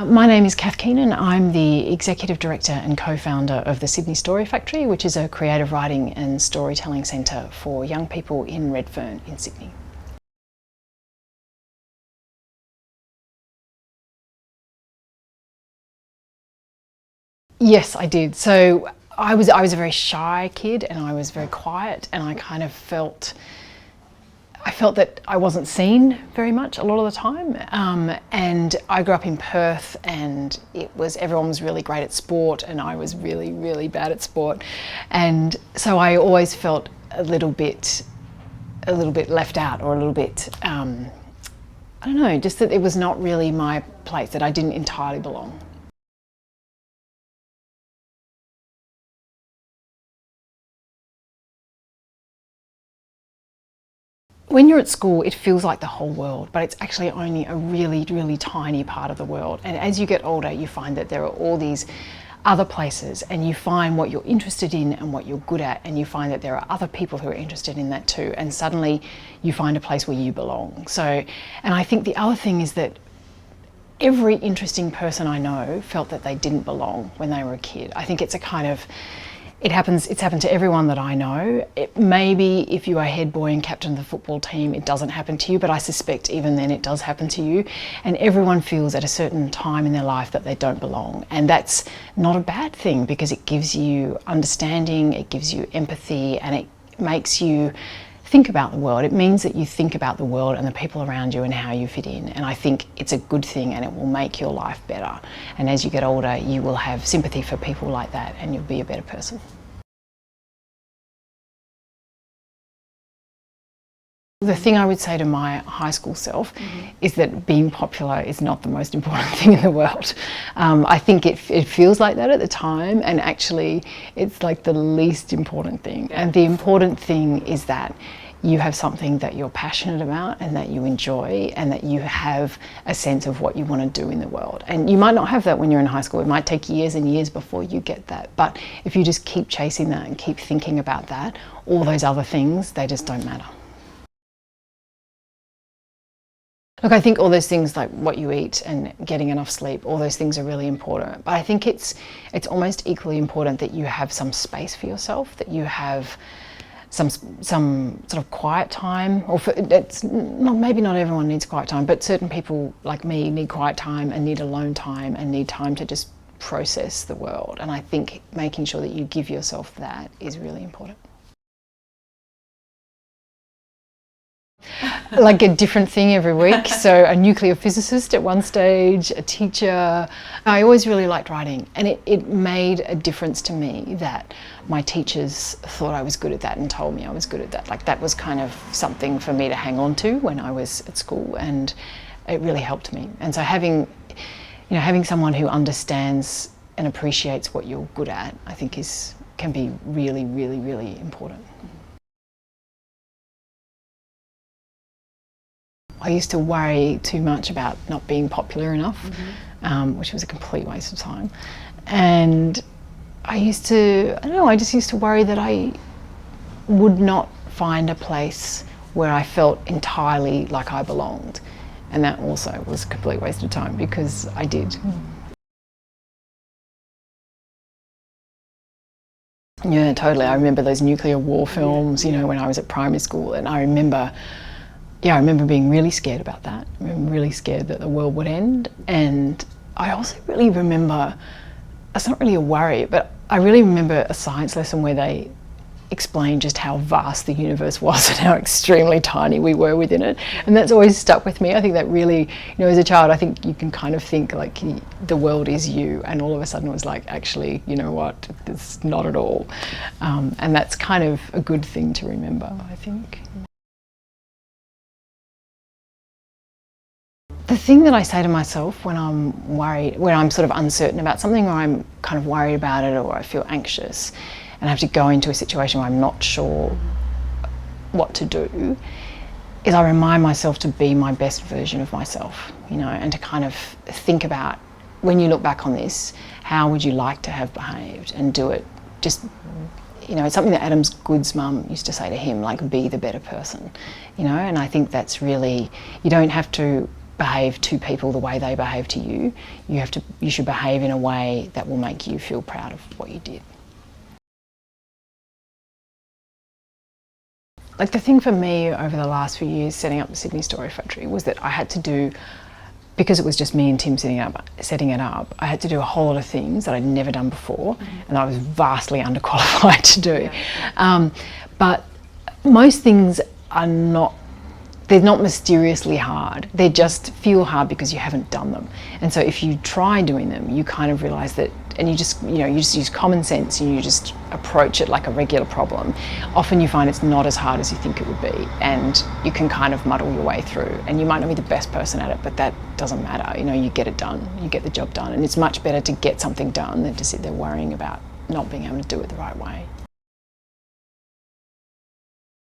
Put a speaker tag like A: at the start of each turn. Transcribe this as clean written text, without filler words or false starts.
A: My name is Kath Keenan. I'm the Executive Director and co-founder of the Sydney Story Factory, which is a creative writing and storytelling centre for young people in Redfern in Sydney. Yes, I did. So I was a very shy kid and I was very quiet, and I kind of felt that I wasn't seen very much a lot of the time. And I grew up in Perth, and everyone was really great at sport and I was really, really bad at sport. And so I always felt a little bit left out, or a little bit, I don't know, just that it was not really my place, that I didn't entirely belong. When you're at school, it feels like the whole world, but it's actually only a really, really tiny part of the world. And as you get older, you find that there are all these other places, and you find what you're interested in and what you're good at, and you find that there are other people who are interested in that too, and suddenly you find a place where you belong. So, and I think the other thing is that every interesting person I know felt that they didn't belong when they were a kid. I think it's happened to everyone that I know. Maybe if you are head boy and captain of the football team, it doesn't happen to you, but I suspect even then it does happen to you. And everyone feels at a certain time in their life that they don't belong. And that's not a bad thing, because it gives you understanding, it gives you empathy, and it makes you think about the world. It means that you think about the world and the people around you and how you fit in. And I think it's a good thing, and it will make your life better. And as you get older, you will have sympathy for people like that, and you'll be a better person. The thing I would say to my high school self is that being popular is not the most important thing in the world. I think it feels like that at the time, and actually it's like the least important thing. And the important thing is that you have something that you're passionate about and that you enjoy, and that you have a sense of what you want to do in the world. And you might not have that when you're in high school. It might take years and years before you get that. But if you just keep chasing that and keep thinking about that, all those other things, they just don't matter. Look, I think all those things, like what you eat and getting enough sleep, all those things are really important. But I think it's almost equally important that you have some space for yourself, that you have some sort of quiet time. Or maybe not everyone needs quiet time, but certain people like me need quiet time and need alone time and need time to just process the world. And I think making sure that you give yourself that is really important. Like a different thing every week. So a nuclear physicist at one stage, a teacher. I always really liked writing, and it made a difference to me that my teachers thought I was good at that and told me I was good at that. Like, that was kind of something for me to hang on to when I was at school, and it really helped me. And so having someone who understands and appreciates what you're good at, I think can be really, really, really important. I used to worry too much about not being popular enough, which was a complete waste of time. And I just used to worry that I would not find a place where I felt entirely like I belonged. And that also was a complete waste of time, because I did. Yeah, totally. I remember those nuclear war films, when I was at primary school, and I remember being really scared about that. I'm really scared that the world would end. And I also really remember, it's not really a worry, but I really remember a science lesson where they explained just how vast the universe was and how extremely tiny we were within it. And that's always stuck with me. I think that really, as a child, I think you can kind of think like the world is you, and all of a sudden it was like, actually, you know what, it's not at all. And that's kind of a good thing to remember, I think. The thing that I say to myself when I'm worried, when I'm sort of uncertain about something, or I'm kind of worried about it, or I feel anxious and I have to go into a situation where I'm not sure what to do, is I remind myself to be my best version of myself, and to kind of think about, when you look back on this, how would you like to have behaved, and do it. Just, it's something that Adam Goode's mum used to say to him, like, be the better person, and I think that's really, you don't have to behave to people the way they behave to you. You should behave in a way that will make you feel proud of what you did. Like, the thing for me over the last few years setting up the Sydney Story Factory was that I had to do, because it was just me and Tim setting it up, I had to do a whole lot of things that I'd never done before, and I was vastly underqualified to do. But most things are not, they're not mysteriously hard. They just feel hard because you haven't done them. And so if you try doing them, you kind of realise that, and you just use common sense and you just approach it like a regular problem. Often you find it's not as hard as you think it would be, and you can kind of muddle your way through. And you might not be the best person at it, but that doesn't matter. You get it done, you get the job done. And it's much better to get something done than to sit there worrying about not being able to do it the right way.